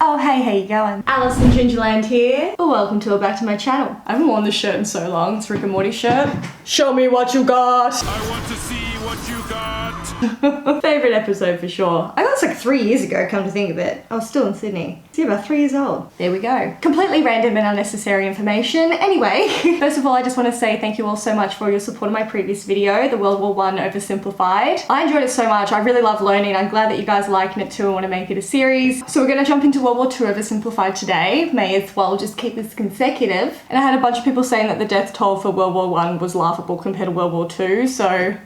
Oh hey, how you going? Alice in Gingerland here. Welcome back to my channel. I haven't worn this shirt in so long. It's Rick and Morty shirt. Show me what you got! I want to see what you got! Favorite episode for sure. I got this like 3 years ago, come to think of it. I was still in Sydney. So yeah, about 3 years old. There we go. Completely random and unnecessary information. Anyway, first of all, I just want to say thank you all so much for your support of my previous video, the World War I Oversimplified. I enjoyed it so much. I really love learning. I'm glad that you guys are liking it too and want to make it a series. So we're going to jump into World War II Oversimplified today. May as well just keep this consecutive. And I had a bunch of people saying that the death toll for World War I was laughable compared to World War II, so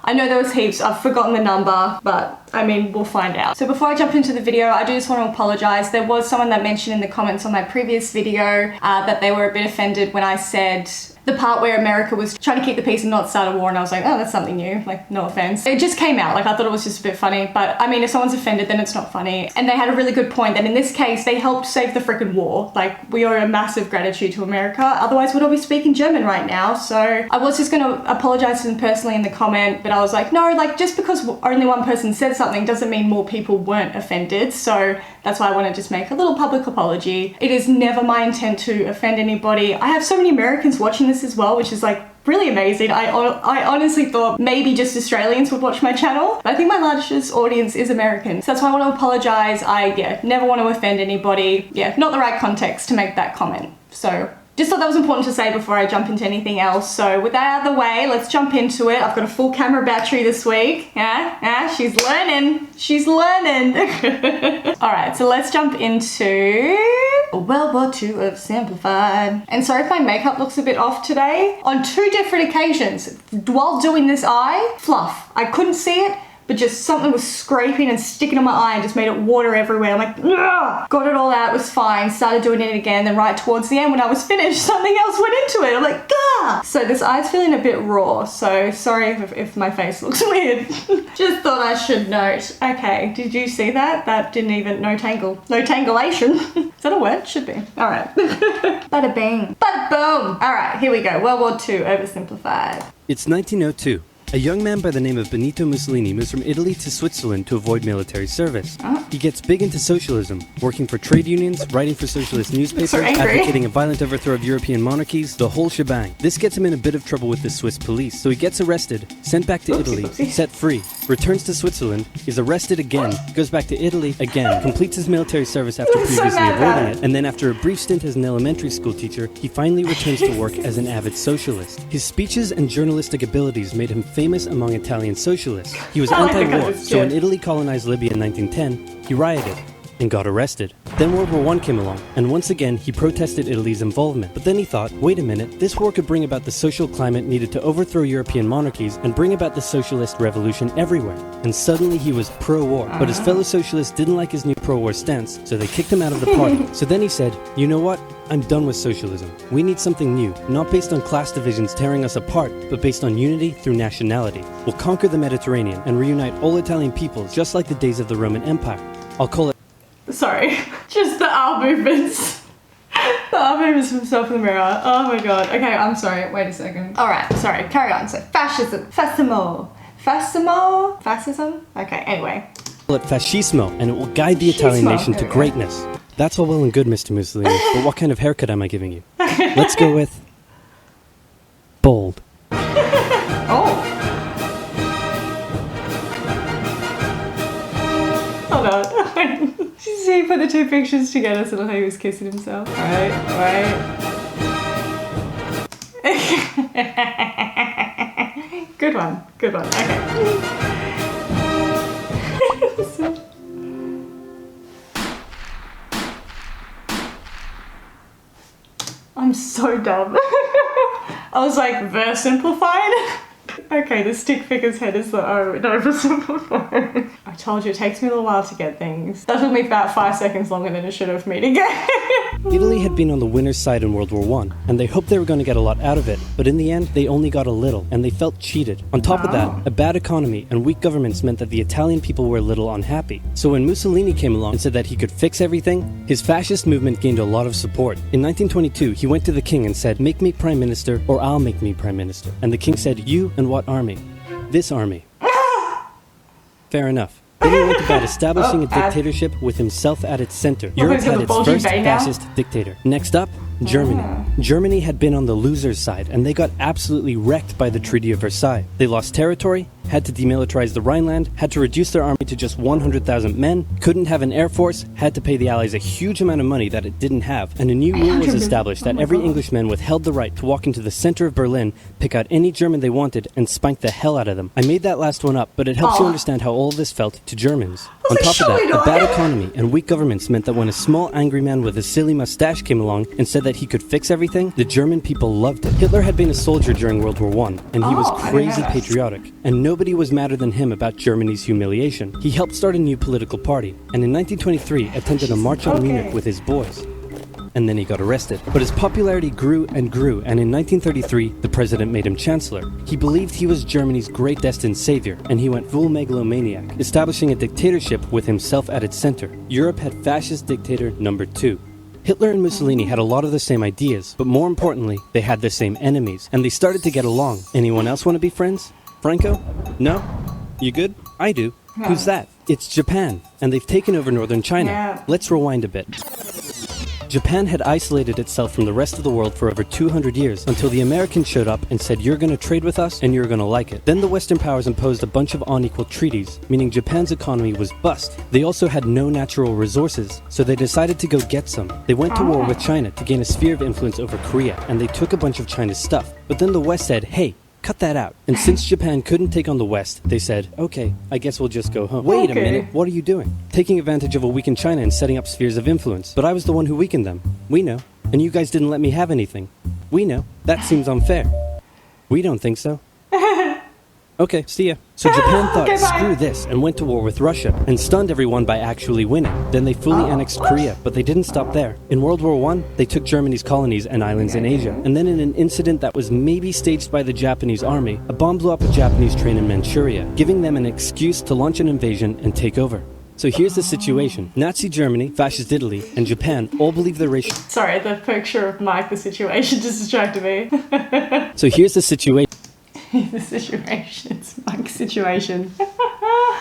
I know there was heaps, I've forgotten the number, but I mean, we'll find out. So before I jump into the video, I do just want to apologize. There was someone that mentioned in the comments on my previous video that they were a bit offended when I said the part where America was trying to keep the peace and not start a war, and I was like, oh, that's something new, like, no offense. It just came out, like, I thought it was just a bit funny, but I mean, if someone's offended, then it's not funny. And they had a really good point that in this case, they helped save the frickin' war. Like, we owe a massive gratitude to America, otherwise we'd all be speaking German right now. So I was just gonna apologize to them personally in the comment, but I was like, no, like, just because only one person said something doesn't mean more people weren't offended. So that's why I want to just make a little public apology. It is never my intent to offend anybody. I have so many Americans watching this as well, which is like really amazing. I honestly thought maybe just Australians would watch my channel, but I think my largest audience is American. So that's why I want to apologize. I never want to offend anybody. Yeah, not the right context to make that comment. So just thought that was important to say before I jump into anything else. So with that out of the way, let's jump into it. I've got a full camera battery this week. She's learning. She's learning. All right, so let's jump into World War II Oversimplified. And sorry if my makeup looks a bit off today. On 2 different occasions, while doing this eye, fluff. I couldn't see it, but just something was scraping and sticking on my eye and just made it water everywhere. I'm like, ugh! Got it all out, it was fine, started doing it again, then right towards the end when I was finished, something else went into it. I'm like, gah! So this eye's feeling a bit raw, so sorry if my face looks weird. Just thought I should note. Okay, did you see that? That didn't even, no tangulation. Is that a word? Should be. All right. Bada bing. Bada boom. All right, here we go. World War II Oversimplified. It's 1902. A young man by the name of Benito Mussolini moves from Italy to Switzerland to avoid military service. He gets big into socialism, working for trade unions, writing for socialist newspapers, advocating a violent overthrow of European monarchies, the whole shebang. This gets him in a bit of trouble with the Swiss police, so he gets arrested, sent back to Italy, set free, returns to Switzerland, is arrested again, goes back to Italy again, completes his military service after previously avoiding it, and then after a brief stint as an elementary school teacher, he finally returns to work as an avid socialist. His speeches and journalistic abilities made him famous among Italian socialists. He was anti-war, so when Italy colonized Libya in 1910, he rioted and got arrested. Then World War I came along, and once again he protested Italy's involvement. But then he thought, wait a minute, this war could bring about the social climate needed to overthrow European monarchies and bring about the socialist revolution everywhere. And suddenly he was pro-war. But his fellow socialists didn't like his new pro-war stance, so they kicked him out of the party. So then he said, you know what? I'm done with socialism. We need something new, not based on class divisions tearing us apart, but based on unity through nationality. We'll conquer the Mediterranean and reunite all Italian peoples just like the days of the Roman Empire. I'll call it... Sorry, just the arm movements. The arm movements of himself in the mirror. Oh my god. Okay, I'm sorry. Wait a second. Alright, sorry. Carry on. So, fascism. Fascism? Okay, anyway. Call it fascismo, and it will guide the Italian nation to greatness. That's all well and good, Mr. Mussolini, but what kind of haircut am I giving you? Let's go with... bold. Oh. Hold on. See, he put the 2 pictures together so that he was kissing himself. Alright. Good one. Okay. I'm so dumb. I was like, Oversimplified? Okay, the stick figure's head is the O in Oversimplified. I told you, it takes me a little while to get things. That took me about 5 seconds longer than it should have me to get. Italy had been on the winner's side in World War I, and they hoped they were going to get a lot out of it, but in the end, they only got a little, and they felt cheated. On top of that, a bad economy and weak governments meant that the Italian people were a little unhappy. So when Mussolini came along and said that he could fix everything, his fascist movement gained a lot of support. In 1922, he went to the king and said, make me prime minister, or I'll make me prime minister. And the king said, you and what army? This army. Fair enough. Then he went about establishing a dictatorship with himself at its center. Europe had its first fascist dictator. Next up, Germany. Germany had been on the loser's side, and they got absolutely wrecked by the Treaty of Versailles. They lost territory, had to demilitarize the Rhineland, had to reduce their army to just 100,000 men, couldn't have an air force, had to pay the Allies a huge amount of money that it didn't have, and a new rule was established that every Englishman withheld the right to walk into the center of Berlin, pick out any German they wanted, and spank the hell out of them. I made that last one up, but it helps you understand how all of this felt to Germans. On top of that, a bad economy and weak governments meant that when a small angry man with a silly mustache came along and said that he could fix everything, the German people loved it. Hitler had been a soldier during World War I, and he was crazy patriotic, and nobody was madder than him about Germany's humiliation. He helped start a new political party, and in 1923 attended a march on Munich with his boys. And then he got arrested. But his popularity grew, and in 1933, the president made him chancellor. He believed he was Germany's great destined savior, and he went full megalomaniac, establishing a dictatorship with himself at its center. Europe had fascist dictator number 2. Hitler and Mussolini had a lot of the same ideas, but more importantly, they had the same enemies, and they started to get along. Anyone else want to be friends? Franco? No? You good? I do. Who's that? It's Japan, and they've taken over northern China. Let's rewind a bit. Japan had isolated itself from the rest of the world for over 200 years until the Americans showed up and said, you're going to trade with us and you're going to like it. Then the Western powers imposed a bunch of unequal treaties, meaning Japan's economy was bust. They also had no natural resources, so they decided to go get some. They went to war with China to gain a sphere of influence over Korea, and they took a bunch of China's stuff. But then the West said, hey, cut that out. And since Japan couldn't take on the West, they said, okay, I guess we'll just go home. Wait a minute, what are you doing? Taking advantage of a weakened China and setting up spheres of influence. But I was the one who weakened them. We know. And you guys didn't let me have anything. We know. That seems unfair. We don't think so. Okay, see ya. So Japan thought, screw this, and went to war with Russia, and stunned everyone by actually winning. Then they fully annexed Korea, but they didn't stop there. In World War I, they took Germany's colonies and islands in Asia, and then in an incident that was maybe staged by the Japanese army, a bomb blew up a Japanese train in Manchuria, giving them an excuse to launch an invasion and take over. So here's the situation. Nazi Germany, Fascist Italy, and Japan all believe the racial... Sorry, the picture of Mike, the situation, just distracted me. So here's the situation. The situation. It's Mike's situation.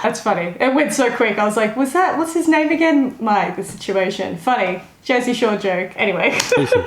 That's funny. It went so quick. I was like, what's his name again? Mike, the situation. Funny. Jersey Shore joke. Anyway.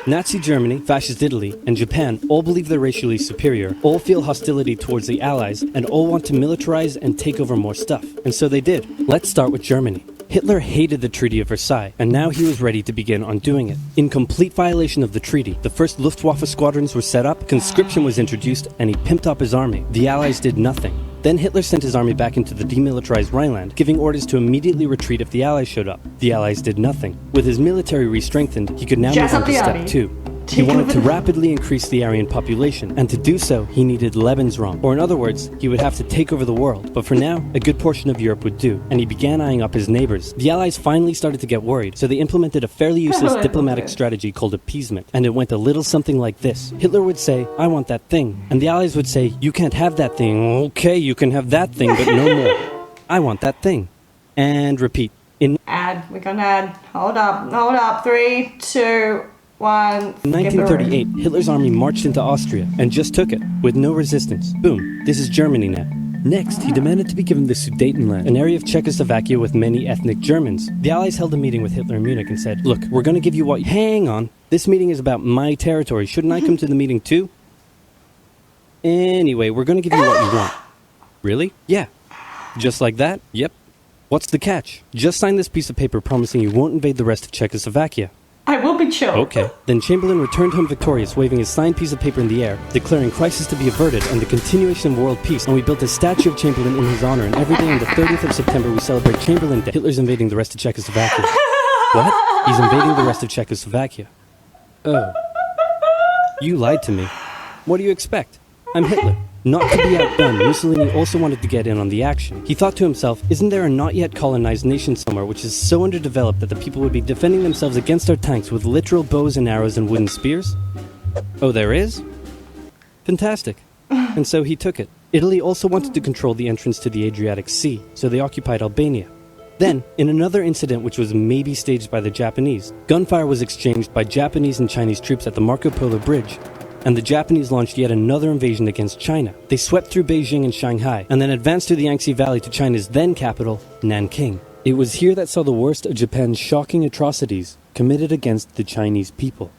Nazi Germany, Fascist Italy, and Japan all believe they're racially superior, all feel hostility towards the Allies, and all want to militarize and take over more stuff. And so they did. Let's start with Germany. Hitler hated the Treaty of Versailles, and now he was ready to begin undoing it. In complete violation of the treaty, the first Luftwaffe squadrons were set up, conscription was introduced, and he pimped up his army. The Allies did nothing. Then Hitler sent his army back into the demilitarized Rhineland, giving orders to immediately retreat if the Allies showed up. The Allies did nothing. With his military re-strengthened, he could now move on to step 2. He wanted to rapidly increase the Aryan population, and to do so, he needed Lebensraum, or in other words, he would have to take over the world. But for now, a good portion of Europe would do, and he began eyeing up his neighbors. The Allies finally started to get worried, so they implemented a fairly useless diplomatic strategy called appeasement, and it went a little something like this. Hitler would say, I want that thing, and the Allies would say, you can't have that thing. Okay, you can have that thing, but no more. I want that thing. And repeat. We're gonna add. Hold up. 3, 2... In 1938, Hitler's army marched into Austria and just took it, with no resistance. Boom, this is Germany now. Next, he demanded to be given the Sudetenland, an area of Czechoslovakia with many ethnic Germans. The Allies held a meeting with Hitler in Munich and said, look, we're going to give you what... Hang on, this meeting is about my territory. Shouldn't I come to the meeting too? Anyway, we're going to give you what you want. Really? Yeah. Just like that? Yep. What's the catch? Just sign this piece of paper promising you won't invade the rest of Czechoslovakia. I will be chill. Okay. Then Chamberlain returned home victorious, waving his signed piece of paper in the air, declaring crisis to be averted and the continuation of world peace. And we built a statue of Chamberlain in his honor, and every day on the 30th of September we celebrate Chamberlain Day. Hitler's invading the rest of Czechoslovakia. What? He's invading the rest of Czechoslovakia. Oh. You lied to me. What do you expect? I'm Hitler. Not to be outdone, Mussolini also wanted to get in on the action. He thought to himself, isn't there a not yet colonized nation somewhere which is so underdeveloped that the people would be defending themselves against our tanks with literal bows and arrows and wooden spears? Oh, there is? Fantastic. And so he took it. Italy also wanted to control the entrance to the Adriatic Sea, so they occupied Albania. Then, in another incident which was maybe staged by the Japanese, gunfire was exchanged by Japanese and Chinese troops at the Marco Polo Bridge. and the Japanese launched yet another invasion against China. They swept through Beijing and Shanghai, and then advanced through the Yangtze Valley to China's then capital, Nanking. It was here that saw the worst of Japan's shocking atrocities committed against the Chinese people.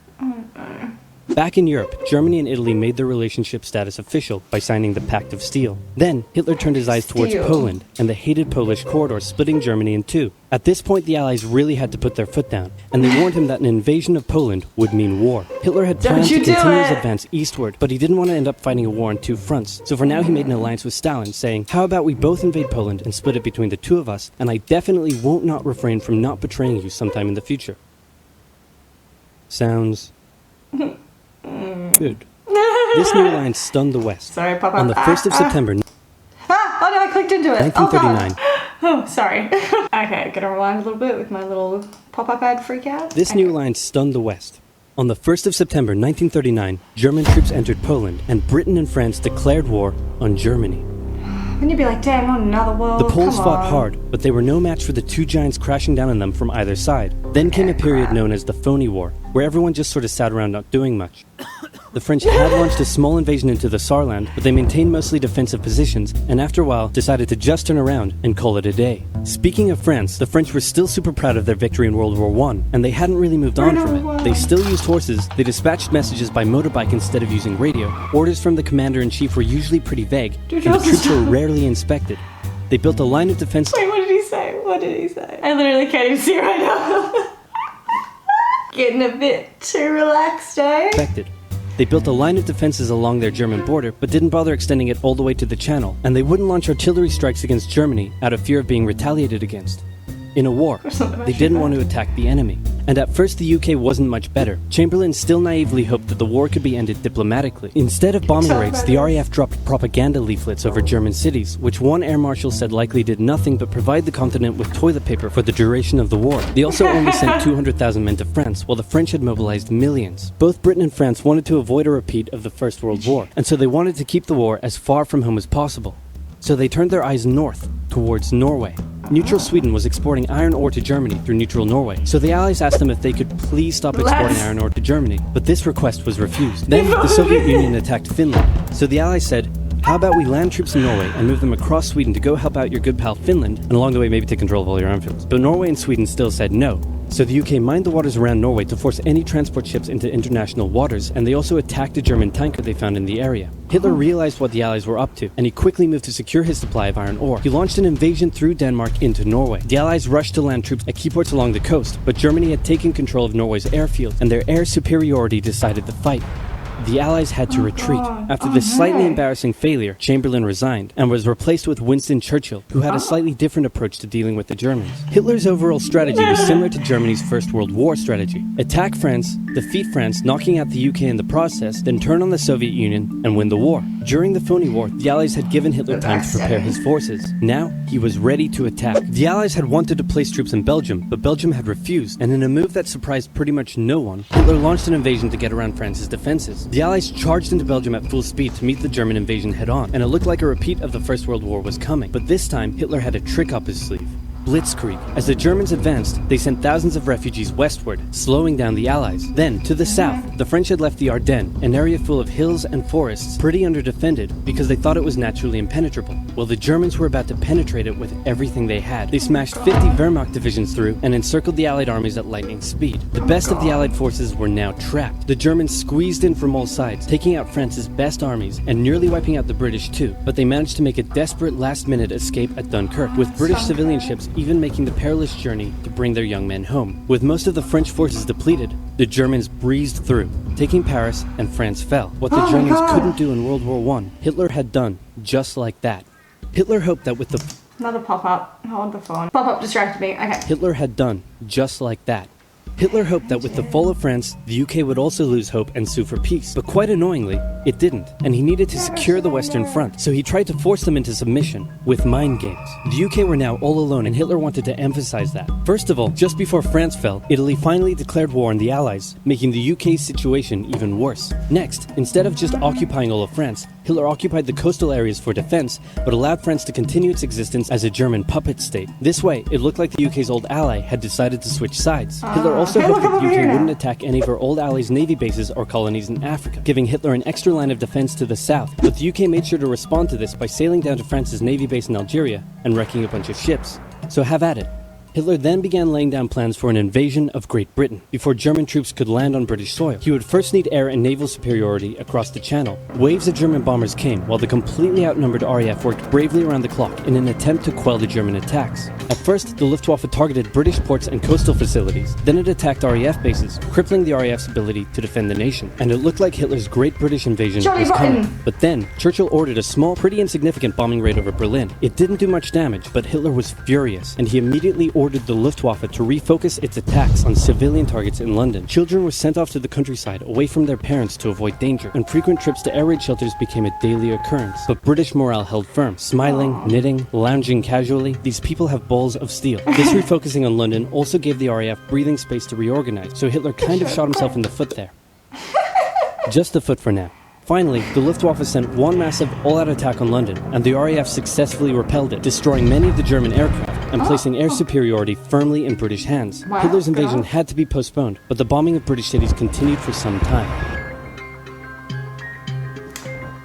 Back in Europe, Germany and Italy made their relationship status official by signing the Pact of Steel. Then, Hitler turned his eyes towards Poland and the hated Polish corridor, splitting Germany in two. At this point, the Allies really had to put their foot down, and they warned him that an invasion of Poland would mean war. Hitler had planned to continue his advance eastward, but he didn't want to end up fighting a war on two fronts. So for now, he made an alliance with Stalin, saying, "How about we both invade Poland and split it between the two of us, and I definitely won't not refrain from not betraying you sometime in the future." Sounds good. This new alliance stunned the West. Sorry, Papa. On the 1st of September... Oh no, I clicked into it. 1939. Oh, sorry. Okay, gonna rewind a little bit with my little pop-up ad freak out. This new alliance stunned the West. On the 1st of September 1939, German troops entered Poland, and Britain and France declared war on Germany. Wouldn't you be like, damn, not another world? The Poles fought hard, but they were no match for the two giants crashing down on them from either side. Then came a period known as the Phony War, where everyone just sort of sat around not doing much. The French had launched a small invasion into the Saarland, but they maintained mostly defensive positions, and after a while decided to just turn around and call it a day. Speaking of France, the French were still super proud of their victory in World War I, and they hadn't really moved on from it. They still used horses, they dispatched messages by motorbike instead of using radio, orders from the commander-in-chief were usually pretty vague, and the troops were rarely inspected. They built a line of defense... Wait, what did he say? What did he say? I literally can't even see right now. Getting a bit too relaxed, eh? They built a line of defenses along their German border, but didn't bother extending it all the way to the Channel, and they wouldn't launch artillery strikes against Germany out of fear of being retaliated against. In a war, they didn't want to attack the enemy. And at first the UK wasn't much better. Chamberlain still naively hoped that the war could be ended diplomatically. Instead of bombing raids, the RAF dropped propaganda leaflets over German cities, which one air marshal said likely did nothing but provide the continent with toilet paper for the duration of the war. They also only sent 200,000 men to France, while the French had mobilized millions. Both Britain and France wanted to avoid a repeat of the First World War, and so they wanted to keep the war as far from home as possible. So they turned their eyes north, towards Norway. Neutral Sweden was exporting iron ore to Germany through neutral Norway, so the Allies asked them if they could please stop exporting iron ore to Germany, but this request was refused. Then the Soviet Union attacked Finland, so the Allies said, "How about we land troops in Norway and move them across Sweden to go help out your good pal Finland, and along the way maybe take control of all your airfields." But Norway and Sweden still said no. So the UK mined the waters around Norway to force any transport ships into international waters, and they also attacked a German tanker they found in the area. Hitler realized what the Allies were up to, and he quickly moved to secure his supply of iron ore. He launched an invasion through Denmark into Norway. The Allies rushed to land troops at key ports along the coast, but Germany had taken control of Norway's airfield, and their air superiority decided the fight. The Allies had to retreat. After this slightly embarrassing failure, Chamberlain resigned and was replaced with Winston Churchill, who had a slightly different approach to dealing with the Germans. Hitler's overall strategy was similar to Germany's First World War strategy. Attack France, defeat France, knocking out the UK in the process, then turn on the Soviet Union and win the war. During the Phony War, the Allies had given Hitler time to prepare his forces. Now, he was ready to attack. The Allies had wanted to place troops in Belgium, but Belgium had refused, and in a move that surprised pretty much no one, Hitler launched an invasion to get around France's defenses. The Allies charged into Belgium at full speed to meet the German invasion head-on, and it looked like a repeat of the First World War was coming. But this time, Hitler had a trick up his sleeve. Blitzkrieg. As the Germans advanced, they sent thousands of refugees westward, slowing down the Allies. Then, to the south, the French had left the Ardennes, an area full of hills and forests, pretty underdefended because they thought it was naturally impenetrable. Well, the Germans were about to penetrate it with everything they had. They smashed 50 Wehrmacht divisions through and encircled the Allied armies at lightning speed. The best of the Allied forces were now trapped. The Germans squeezed in from all sides, taking out France's best armies and nearly wiping out the British too. But they managed to make a desperate last-minute escape at Dunkirk, with British civilian ships even making the perilous journey to bring their young men home. With most of the French forces depleted, the Germans breezed through, taking Paris, and France fell. What the Germans couldn't do in World War I, Hitler had done just like that. Hitler hoped that with the... Another pop-up. Hold the phone. Pop-up distracted me. Okay. Hitler had done just like that. Hitler hoped that with the fall of France, the UK would also lose hope and sue for peace. But quite annoyingly, it didn't, and he needed to secure the Western Front, so he tried to force them into submission with mind games. The UK were now all alone, and Hitler wanted to emphasize that. First of all, just before France fell, Italy finally declared war on the Allies, making the UK's situation even worse. Next, instead of just occupying all of France, Hitler occupied the coastal areas for defense, but allowed France to continue its existence as a German puppet state. This way, it looked like the UK's old ally had decided to switch sides. Hitler also hoped that the UK wouldn't attack any of her old allies' navy bases or colonies in Africa, giving Hitler an extra line of defense to the south. But the UK made sure to respond to this by sailing down to France's navy base in Algeria and wrecking a bunch of ships. So have at it. Hitler then began laying down plans for an invasion of Great Britain. Before German troops could land on British soil, he would first need air and naval superiority across the Channel. Waves of German bombers came, while the completely outnumbered RAF worked bravely around the clock in an attempt to quell the German attacks. At first, the Luftwaffe targeted British ports and coastal facilities. Then it attacked RAF bases, crippling the RAF's ability to defend the nation. And it looked like Hitler's Great British Invasion was coming. But then, Churchill ordered a small, pretty insignificant bombing raid over Berlin. It didn't do much damage, but Hitler was furious, and he immediately ordered the Luftwaffe to refocus its attacks on civilian targets in London. Children were sent off to the countryside away from their parents to avoid danger, and frequent trips to air raid shelters became a daily occurrence. But British morale held firm. Smiling, knitting, lounging casually, these people have balls of steel. This refocusing on London also gave the RAF breathing space to reorganize, so Hitler kind of shot himself in the foot there. Just the foot for now. Finally, the Luftwaffe sent one massive all-out attack on London, and the RAF successfully repelled it, destroying many of the German aircraft and placing air superiority firmly in British hands. Hitler's invasion had to be postponed, but the bombing of British cities continued for some time.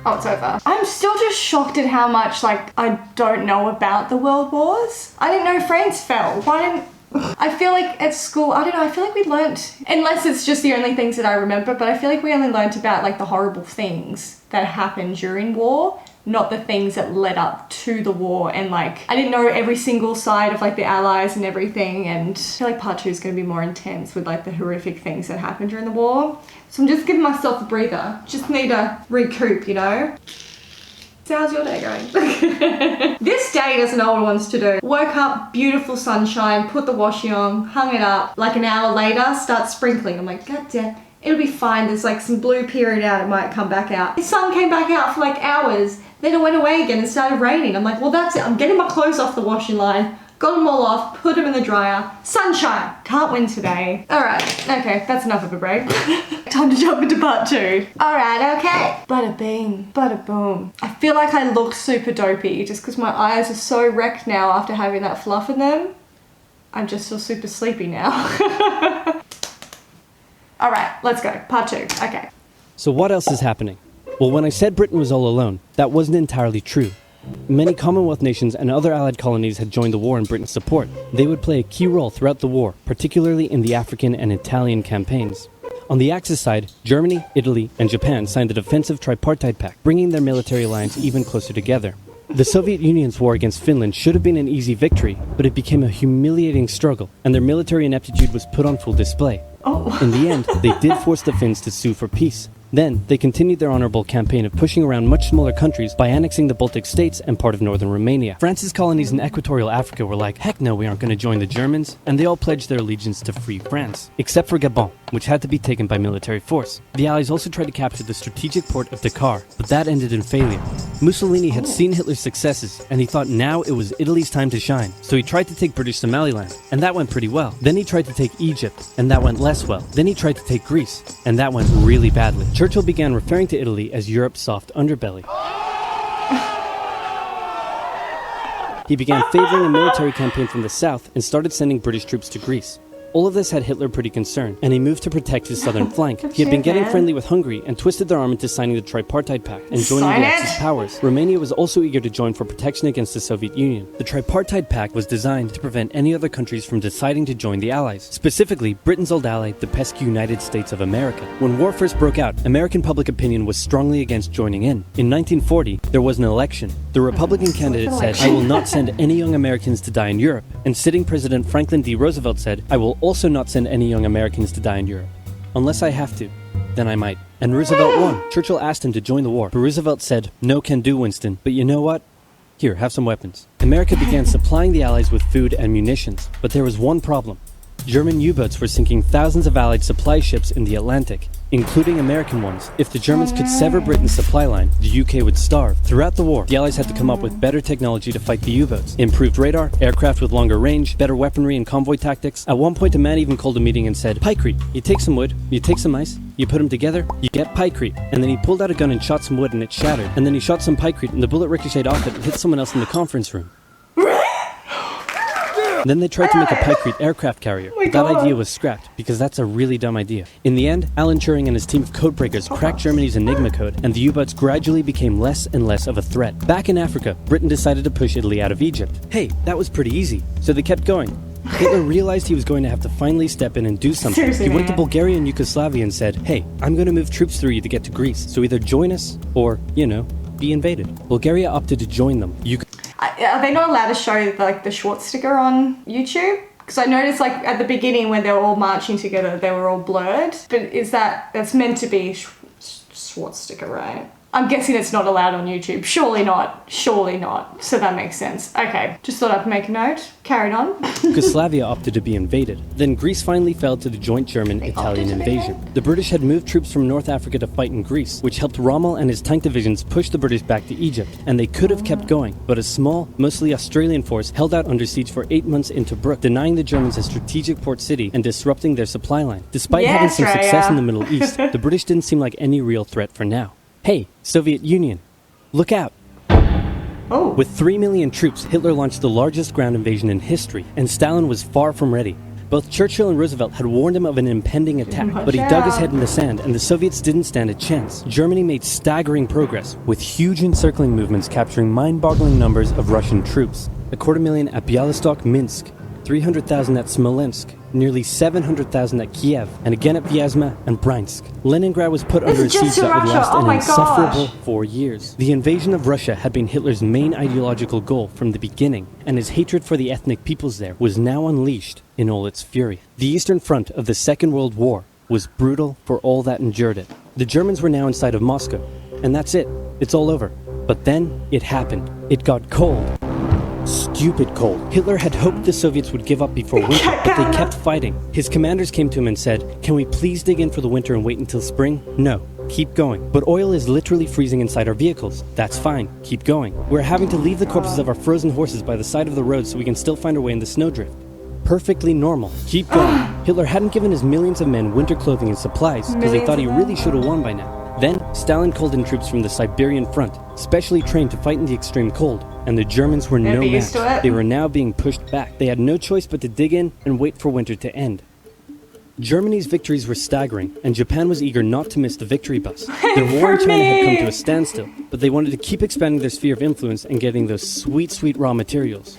Oh, it's over. I'm still just shocked at how much, I don't know about the world wars. I didn't know France fell. I feel like at school, I don't know, I feel like we learnt, unless it's just the only things that I remember, but I feel like we only learnt about the horrible things that happened during war, not the things that led up to the war. And I didn't know every single side of the Allies and everything, and I feel like part 2 is going to be more intense with the horrific things that happened during the war. So I'm just giving myself a breather. Just need to recoup, you know? So how's your day going? This day doesn't know what it wants to do. Woke up, beautiful sunshine, put the washing on, hung it up. An hour later, starts sprinkling. I'm like, God damn, it'll be fine. There's some blue period out, it might come back out. The sun came back out for hours, then it went away again and started raining. I'm like, well that's it, I'm getting my clothes off the washing line, got them all off, put them in the dryer. Sunshine! Can't win today. Alright, okay, that's enough of a break. Time to jump into part 2. Alright, okay. Bada bing, bada boom. I feel like I look super dopey just because my eyes are so wrecked now after having that fluff in them. I'm just feel super sleepy now. Alright, let's go. Part 2. Okay. So what else is happening? Well, when I said Britain was all alone, that wasn't entirely true. Many Commonwealth nations and other Allied colonies had joined the war in Britain's support. They would play a key role throughout the war, particularly in the African and Italian campaigns. On the Axis side, Germany, Italy, and Japan signed the defensive tripartite pact, bringing their military alliance even closer together. The Soviet Union's war against Finland should have been an easy victory, but it became a humiliating struggle, and their military ineptitude was put on full display. In the end, they did force the Finns to sue for peace. Then, they continued their honorable campaign of pushing around much smaller countries by annexing the Baltic states and part of northern Romania. France's colonies in equatorial Africa were like, heck no, we aren't going to join the Germans, and they all pledged their allegiance to free France, except for Gabon, which had to be taken by military force. The Allies also tried to capture the strategic port of Dakar, but that ended in failure. Mussolini had seen Hitler's successes, and he thought now it was Italy's time to shine, so he tried to take British Somaliland, and that went pretty well. Then he tried to take Egypt, and that went less well. Then he tried to take Greece, and that went really badly. Churchill began referring to Italy as Europe's soft underbelly. He began favoring a military campaign from the south and started sending British troops to Greece. All of this had Hitler pretty concerned, and he moved to protect his southern flank. He had been getting friendly with Hungary and twisted their arm into signing the Tripartite Pact and joining the Axis powers. Romania was also eager to join for protection against the Soviet Union. The Tripartite Pact was designed to prevent any other countries from deciding to join the Allies, specifically Britain's old ally, the pesky United States of America. When war first broke out, American public opinion was strongly against joining in. In 1940, there was an election. The Republican candidate said, I will not send any young Americans to die in Europe, and sitting President Franklin D. Roosevelt said, I will also not send any young Americans to die in Europe. Unless I have to, then I might. And Roosevelt won. Churchill asked him to join the war, but Roosevelt said, no can do, Winston, but you know what? Here, have some weapons. America began supplying the Allies with food and munitions, but there was one problem. German U-boats were sinking thousands of Allied supply ships in the Atlantic. including American ones. If the Germans could sever Britain's supply line, the UK would starve. Throughout the war, the Allies had to come up with better technology to fight the U-boats. Improved radar, aircraft with longer range, better weaponry and convoy tactics. At one point, a man even called a meeting and said, "Pykrete, you take some wood, you take some ice, you put them together, you get pykrete." And then he pulled out a gun and shot some wood and it shattered. And then he shot some pykrete and the bullet ricocheted off it and hit someone else in the conference room. Then they tried to make a pykrete aircraft carrier, but that idea was scrapped, because that's a really dumb idea. In the end, Alan Turing and his team of codebreakers cracked Germany's Enigma code, and the U-boats gradually became less and less of a threat. Back in Africa, Britain decided to push Italy out of Egypt. Hey, that was pretty easy, so they kept going. Hitler realized he was going to have to finally step in and do something. Seriously, he went to Bulgaria and Yugoslavia and said, "Hey, I'm going to move troops through you to get to Greece, so either join us or, be invaded." Bulgaria opted to join them. Are they not allowed to show like the short sticker on YouTube? Because I noticed like at the beginning when they were all marching together, they were all blurred. But that's meant to be short sticker, right? I'm guessing it's not allowed on YouTube. Surely not. Surely not. So that makes sense. Okay. Just thought I'd make a note. Carried on. Yugoslavia opted to be invaded. Then Greece finally fell to the joint German-Italian invasion. The British had moved troops from North Africa to fight in Greece, which helped Rommel and his tank divisions push the British back to Egypt. And they could have kept going, but a small, mostly Australian force held out under siege for 8 months in Tobruk, denying the Germans a strategic port city and disrupting their supply line. Despite having some success in the Middle East, the British didn't seem like any real threat for now. Hey, Soviet Union, look out! Oh. With 3 million troops, Hitler launched the largest ground invasion in history, and Stalin was far from ready. Both Churchill and Roosevelt had warned him of an impending attack, but he dug his head in the sand, and the Soviets didn't stand a chance. Germany made staggering progress, with huge encircling movements capturing mind-boggling numbers of Russian troops. 250,000 at Bialystok, Minsk, 300,000 at Smolensk, nearly 700,000 at Kiev, and again at Vyazma and Bryansk. Leningrad was put under a siege that would last an insufferable 4 years. The invasion of Russia had been Hitler's main ideological goal from the beginning, and his hatred for the ethnic peoples there was now unleashed in all its fury. The Eastern Front of the Second World War was brutal for all that endured it. The Germans were now inside of Moscow, and that's it. It's all over. But then it happened. It got cold. Stupid cold. Hitler had hoped the Soviets would give up before winter, but they kept fighting. His commanders came to him and said, "Can we please dig in for the winter and wait until spring?" "No, keep going." "But oil is literally freezing inside our vehicles." "That's fine, keep going." "We're having to leave the corpses of our frozen horses by the side of the road so we can still find our way in the snowdrift." "Perfectly normal. Keep going." Hitler hadn't given his millions of men winter clothing and supplies because they thought he really should have won by now. Then, Stalin called in troops from the Siberian front, specially trained to fight in the extreme cold, and the Germans were no match. They were now being pushed back. They had no choice but to dig in and wait for winter to end. Germany's victories were staggering, and Japan was eager not to miss the victory bus. Their war in China had come to a standstill, but they wanted to keep expanding their sphere of influence and getting those sweet, sweet raw materials.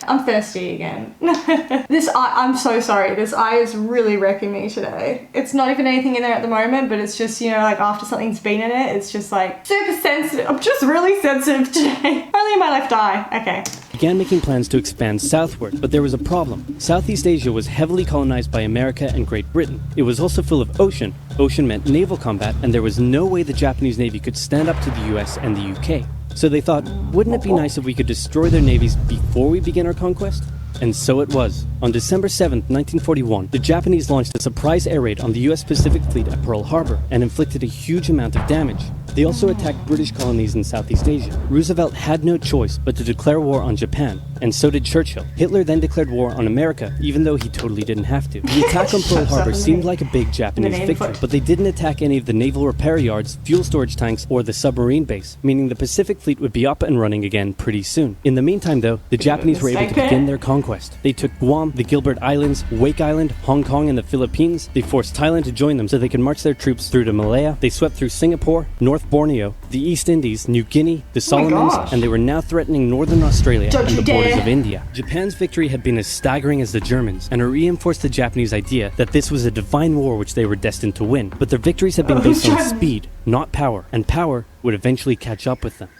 I'm thirsty again. I'm so sorry. This eye is really wrecking me today. It's not even anything in there at the moment, but it's just, like after something's been in it, it's just like super sensitive. I'm just really sensitive today. Only in my left eye. Okay. Began making plans to expand southward, but there was a problem. Southeast Asia was heavily colonized by America and Great Britain. It was also full of ocean. Ocean meant naval combat, and there was no way the Japanese Navy could stand up to the US and the UK. So they thought, wouldn't it be nice if we could destroy their navies before we begin our conquest? And so it was. On December 7th, 1941, the Japanese launched a surprise air raid on the US Pacific Fleet at Pearl Harbor and inflicted a huge amount of damage. They also attacked British colonies in Southeast Asia. Roosevelt had no choice but to declare war on Japan, and so did Churchill. Hitler then declared war on America, even though he totally didn't have to. The attack on Pearl Harbor seemed like a big Japanese victory, but they didn't attack any of the naval repair yards, fuel storage tanks, or the submarine base, meaning the Pacific Fleet would be up and running again pretty soon. In the meantime, though, the Japanese were able to begin their conquest. They took Guam, the Gilbert Islands, Wake Island, Hong Kong, and the Philippines. They forced Thailand to join them so they could march their troops through to Malaya. They swept through Singapore, North Borneo, the East Indies, New Guinea, the Solomons, and they were now threatening northern Australia and the borders of India. Japan's victory had been as staggering as the Germans, and it reinforced the Japanese idea that this was a divine war which they were destined to win. But their victories had been based on speed, not power, and power would eventually catch up with them.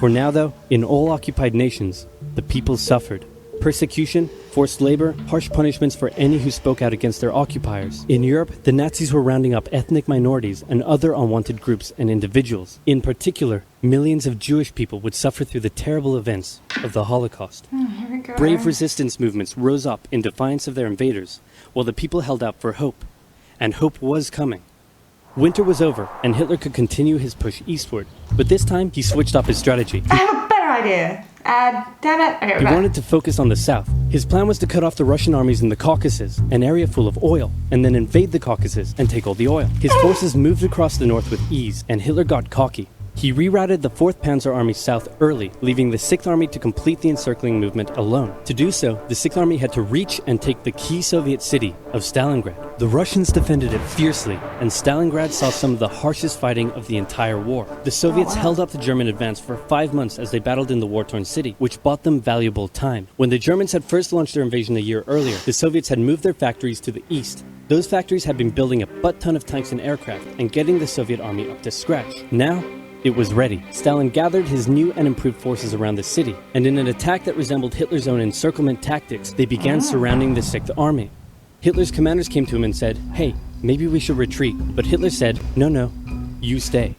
For now, though, in all occupied nations, the people suffered. Persecution, forced labor, harsh punishments for any who spoke out against their occupiers. In Europe, the Nazis were rounding up ethnic minorities and other unwanted groups and individuals. In particular, millions of Jewish people would suffer through the terrible events of the Holocaust. Here we go. Brave resistance movements rose up in defiance of their invaders, while the people held out for hope. And hope was coming. Winter was over, and Hitler could continue his push eastward. But this time, he switched up his strategy. I have a better idea. Damn it. Okay, He wanted to focus on the south. His plan was to cut off the Russian armies in the Caucasus, an area full of oil, and then invade the Caucasus and take all the oil. His forces moved across the north with ease, and Hitler got cocky. He rerouted the 4th Panzer Army south early, leaving the 6th Army to complete the encircling movement alone. To do so, the 6th Army had to reach and take the key Soviet city of Stalingrad. The Russians defended it fiercely, and Stalingrad saw some of the harshest fighting of the entire war. The Soviets held up the German advance for 5 months as they battled in the war-torn city, which bought them valuable time. When the Germans had first launched their invasion a year earlier, the Soviets had moved their factories to the east. Those factories had been building a butt-ton of tanks and aircraft and getting the Soviet army up to scratch. Now, it was ready. Stalin gathered his new and improved forces around the city, and in an attack that resembled Hitler's own encirclement tactics, they began surrounding the 6th Army. Hitler's commanders came to him and said, "Hey, maybe we should retreat." But Hitler said, "No, you stay."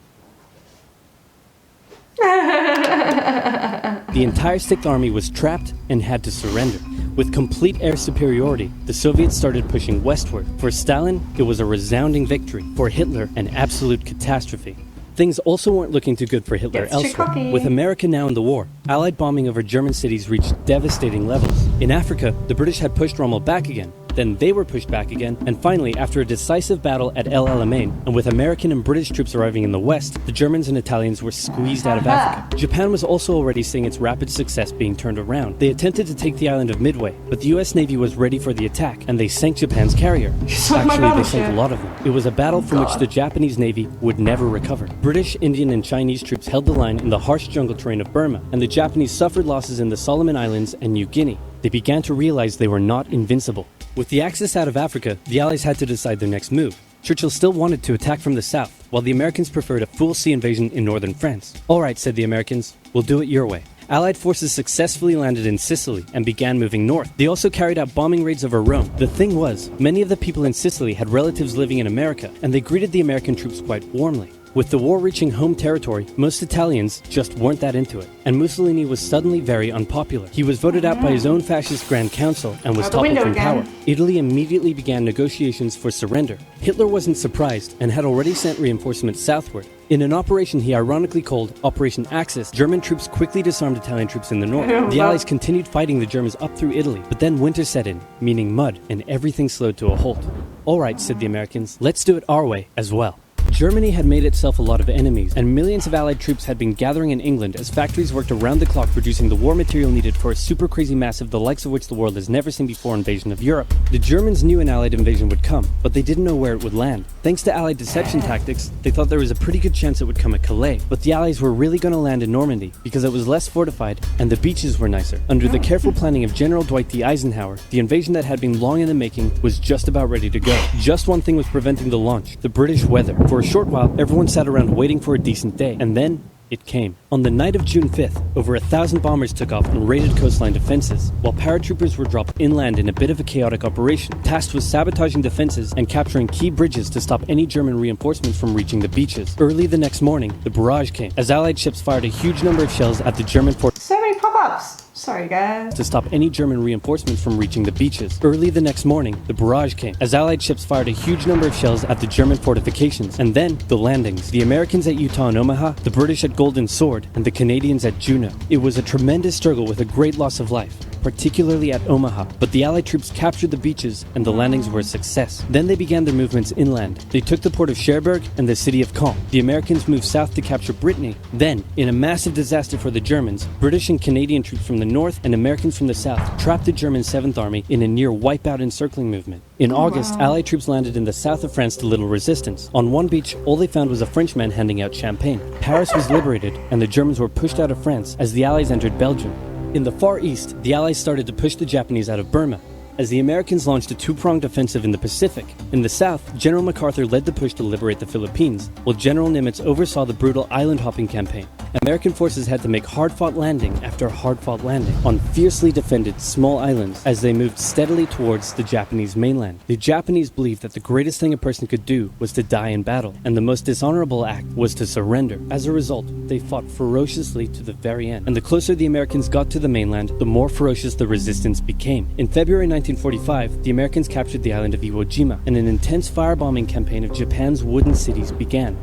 The entire 6th Army was trapped and had to surrender. With complete air superiority, the Soviets started pushing westward. For Stalin, it was a resounding victory. For Hitler, an absolute catastrophe. Things also weren't looking too good for Hitler elsewhere. With America now in the war, Allied bombing over German cities reached devastating levels. In Africa, the British had pushed Rommel back again. Then they were pushed back again, and finally, after a decisive battle at El Alamein, and with American and British troops arriving in the west, the Germans and Italians were squeezed out of Africa. Japan was also already seeing its rapid success being turned around. They attempted to take the island of Midway, but the US Navy was ready for the attack, and they sank Japan's carrier. Actually, they sank a lot of them. It was a battle from which the Japanese Navy would never recover. British, Indian, and Chinese troops held the line in the harsh jungle terrain of Burma, and the Japanese suffered losses in the Solomon Islands and New Guinea. They began to realize they were not invincible. With the Axis out of Africa, the Allies had to decide their next move. Churchill still wanted to attack from the south, while the Americans preferred a full sea invasion in northern France. "All right," said the Americans, "we'll do it your way." Allied forces successfully landed in Sicily and began moving north. They also carried out bombing raids over Rome. The thing was, many of the people in Sicily had relatives living in America, and they greeted the American troops quite warmly. With the war reaching home territory, most Italians just weren't that into it, and Mussolini was suddenly very unpopular. He was voted out by his own fascist Grand Council and was toppled from power. Italy immediately began negotiations for surrender. Hitler wasn't surprised and had already sent reinforcements southward. In an operation he ironically called Operation Axis, German troops quickly disarmed Italian troops in the north. The Allies continued fighting the Germans up through Italy, but then winter set in, meaning mud, and everything slowed to a halt. "All right," said the Americans, "let's do it our way as well." Germany had made itself a lot of enemies, and millions of Allied troops had been gathering in England as factories worked around the clock producing the war material needed for a super crazy massive the likes of which the world has never seen before invasion of Europe. The Germans knew an Allied invasion would come, but they didn't know where it would land. Thanks to Allied deception tactics, they thought there was a pretty good chance it would come at Calais, but the Allies were really going to land in Normandy because it was less fortified and the beaches were nicer. Under the careful planning of General Dwight D. Eisenhower, the invasion that had been long in the making was just about ready to go. Just one thing was preventing the launch: the British weather. For a short while, everyone sat around waiting for a decent day, and then it came. On the night of June 5th, over 1,000 bombers took off and raided coastline defenses, while paratroopers were dropped inland in a bit of a chaotic operation, tasked with sabotaging defenses and capturing key bridges to stop any German reinforcements from reaching the beaches. Early the next morning, the barrage came, as Allied ships fired a huge number of shells at the German fort. So many pop-ups! Sorry, guys. To stop any German reinforcements from reaching the beaches. Early the next morning, the barrage came, as Allied ships fired a huge number of shells at the German fortifications, and then the landings. The Americans at Utah and Omaha, the British at Golden Sword, and the Canadians at Juneau. It was a tremendous struggle with a great loss of life, particularly at Omaha, but the Allied troops captured the beaches and the landings were a success. Then they began their movements inland. They took the port of Cherbourg and the city of Caen. The Americans moved south to capture Brittany. Then, in a massive disaster for the Germans, British and Canadian troops from the north and Americans from the south trapped the German 7th Army in a near wipeout encircling movement. In August, Allied troops landed in the south of France to little resistance. On one beach, all they found was a Frenchman handing out champagne. Paris was liberated, and the Germans were pushed out of France as the Allies entered Belgium. In the Far East, the Allies started to push the Japanese out of Burma, as the Americans launched a two-pronged offensive in the Pacific. In the south, General MacArthur led the push to liberate the Philippines, while General Nimitz oversaw the brutal island-hopping campaign. American forces had to make hard-fought landing after hard-fought landing on fiercely defended small islands as they moved steadily towards the Japanese mainland. The Japanese believed that the greatest thing a person could do was to die in battle, and the most dishonorable act was to surrender. As a result, they fought ferociously to the very end, and the closer the Americans got to the mainland, the more ferocious the resistance became. In February 1945, the Americans captured the island of Iwo Jima, and an intense firebombing campaign of Japan's wooden cities began.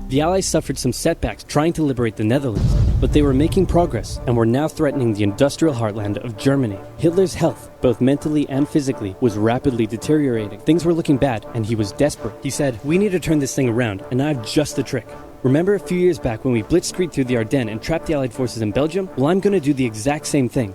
The Allies suffered some setbacks trying to liberate the Netherlands, but they were making progress and were now threatening the industrial heartland of Germany. Hitler's health, both mentally and physically, was rapidly deteriorating. Things were looking bad, and he was desperate. He said, "We need to turn this thing around, and I have just the trick. Remember a few years back when we blitzkrieg through the Ardennes and trapped the Allied forces in Belgium? Well, I'm going to do the exact same thing.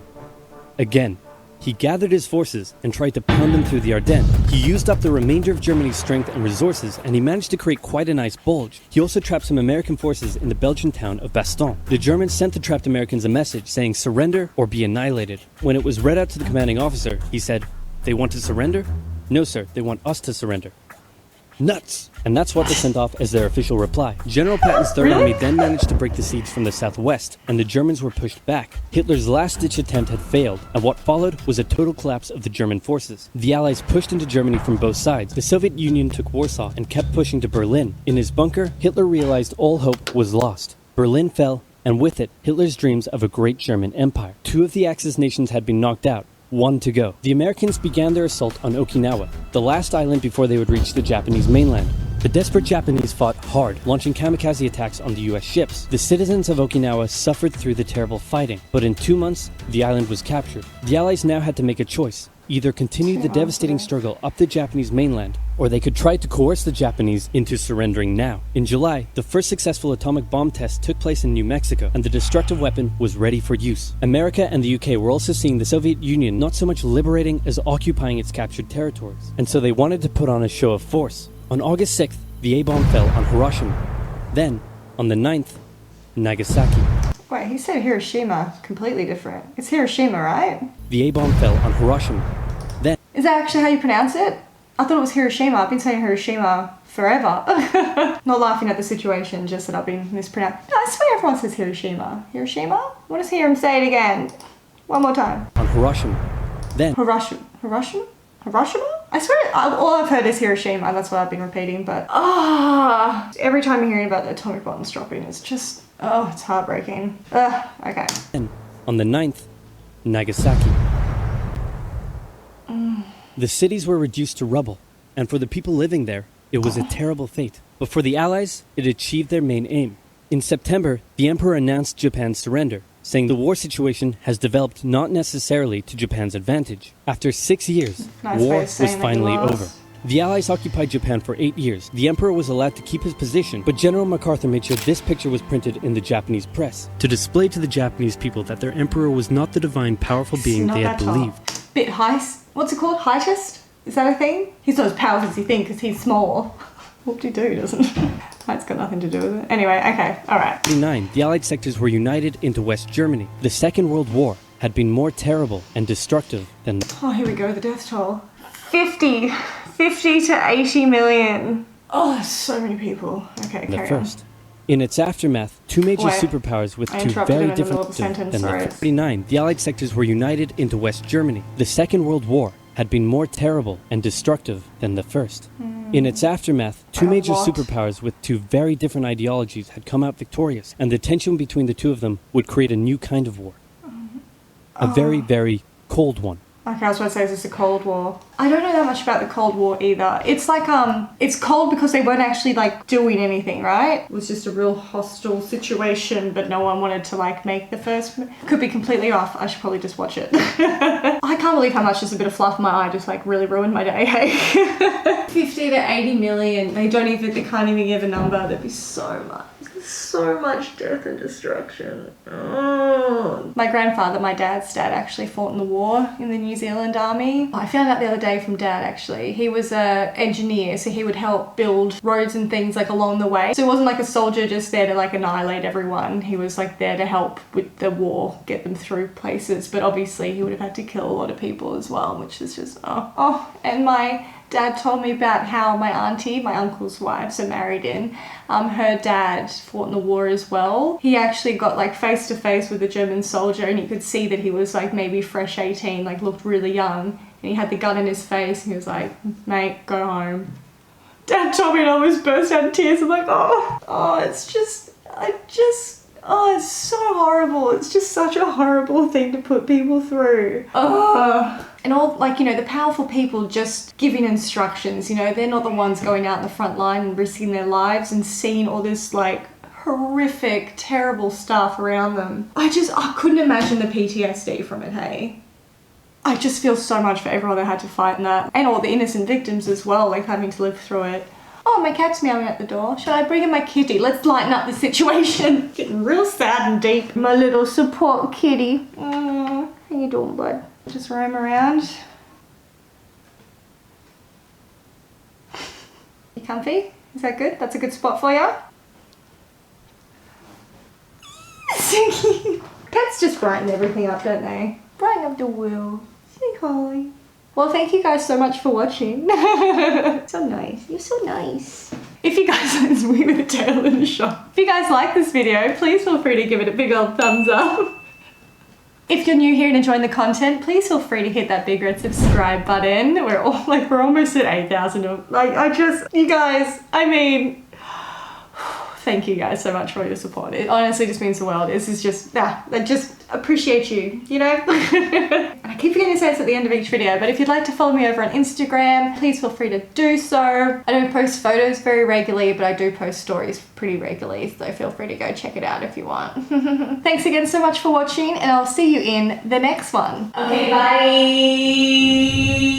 Again." He gathered his forces and tried to pound them through the Ardennes. He used up the remainder of Germany's strength and resources, and he managed to create quite a nice bulge. He also trapped some American forces in the Belgian town of Bastogne. The Germans sent the trapped Americans a message saying surrender or be annihilated. When it was read out to the commanding officer, he said, "They want to surrender? No, sir, they want us to surrender." Nuts! And that's what they sent off as their official reply. General Patton's Third Army then managed to break the siege from the southwest, and the Germans were pushed back. Hitler's last-ditch attempt had failed, and what followed was a total collapse of the German forces. The Allies pushed into Germany from both sides. The Soviet Union took Warsaw and kept pushing to Berlin. In his bunker, Hitler realized all hope was lost. Berlin fell, and with it, Hitler's dreams of a great German empire. Two of the Axis nations had been knocked out. One to go. The Americans began their assault on Okinawa, the last island before they would reach the Japanese mainland. The desperate Japanese fought hard, launching kamikaze attacks on the US ships. The citizens of Okinawa suffered through the terrible fighting, but in 2 months, the island was captured. The Allies now had to make a choice. Either continue the devastating struggle up the Japanese mainland, or they could try to coerce the Japanese into surrendering now. In July, the first successful atomic bomb test took place in New Mexico, and the destructive weapon was ready for use. America and the UK were also seeing the Soviet Union not so much liberating as occupying its captured territories, and so they wanted to put on a show of force. On August 6th, the A-bomb fell on Hiroshima. Then, on the 9th, Nagasaki. Wait, he said Hiroshima. Completely different. It's Hiroshima, right? The A-bomb fell on Hiroshima. Then... Is that actually how you pronounce it? I thought it was Hiroshima. I've been saying Hiroshima forever. Not laughing at the situation, just that I've been mispronouncing. No, I swear everyone says Hiroshima. Hiroshima? I want to hear him say it again. One more time. On Hiroshima. Then... Hiroshima? I swear, all I've heard is Hiroshima. That's what I've been repeating, but... every time I'm hearing about the atomic bombs dropping, it's just... Oh, it's heartbreaking. Okay. Then, on the 9th, Nagasaki. The cities were reduced to rubble, and for the people living there, it was a terrible fate. But for the Allies, it achieved their main aim. In September, the Emperor announced Japan's surrender, saying the war situation has developed not necessarily to Japan's advantage. After 6 years, war was finally over. The Allies occupied Japan for 8 years. The Emperor was allowed to keep his position, but General MacArthur made sure this picture was printed in the Japanese press to display to the Japanese people that their Emperor was not the divine, powerful being they had believed. Bit heist. What's it called? Heightist? Is that a thing? He's not as powerful as you think because he's small. What do you do, doesn't it? That's got nothing to do with it. Anyway, okay, alright. In 1939, the Allied sectors were united into West Germany. The Second World War had been more terrible and destructive than... Oh, here we go, the death toll. 50 to 80 million. Oh, that's so many people. Okay, carry on. In its aftermath, two major superpowers with two very different... than the 1939, the Allied sectors were united into West Germany. The Second World War had been more terrible and destructive than the first. In its aftermath, two major superpowers with two very different ideologies had come out victorious, and the tension between the two of them would create a new kind of war. A very, very cold one. Okay, I was about to say, is this a Cold War? I don't know that much about the Cold War either. It's like, it's cold because they weren't actually, like, doing anything, right? It was just a real hostile situation, but no one wanted to, like, make the first... Could be completely off. I should probably just watch it. I can't believe how much just a bit of fluff in my eye just, like, really ruined my day, hey? 50 to 80 million. They can't even give a number. There'd be so much. So much death and destruction. Oh. My grandfather, my dad's dad, actually fought in the war in the New Zealand Army. I found out the other day from Dad, actually. He was an engineer, so he would help build roads and things like along the way. So he wasn't like a soldier just there to like annihilate everyone. He was like there to help with the war, get them through places. But obviously he would have had to kill a lot of people as well, which is just, and my Dad told me about how my auntie, my uncle's wife, so married in, her dad fought in the war as well. He actually got like face to face with a German soldier and you could see that he was like maybe fresh 18, like looked really young. And he had the gun in his face and he was like, mate, go home. Dad told me and I almost burst out in tears. I'm like, it's so horrible. It's just such a horrible thing to put people through. And all, like, you know, the powerful people just giving instructions, you know, they're not the ones going out in the front line and risking their lives and seeing all this, like, horrific, terrible stuff around them. I couldn't imagine the PTSD from it, hey? I just feel so much for everyone that had to fight in that. And all the innocent victims as well, like, having to live through it. Oh, my cat's meowing at the door. Should I bring in my kitty? Let's lighten up the situation. Getting real sad and deep. My little support kitty. How you doing, bud? Just roam around. You comfy? Is that good? That's a good spot for you? Pets just brighten everything up, don't they? Brighten up the world. Say hi. Well, thank you guys so much for watching. So nice. You're so nice. If you guys it's me with a tail in the shop. If you guys like this video, please feel free to give it a big old thumbs up. If you're new here and enjoying the content, please feel free to hit that big red subscribe button. We're almost at 8,000. You guys, I mean, thank you guys so much for your support. It honestly just means the world. This is just, I just appreciate you, you know? And I keep forgetting to say this at the end of each video, but if you'd like to follow me over on Instagram, please feel free to do so. I don't post photos very regularly, but I do post stories pretty regularly, so feel free to go check it out if you want. Thanks again so much for watching, and I'll see you in the next one. Okay, bye!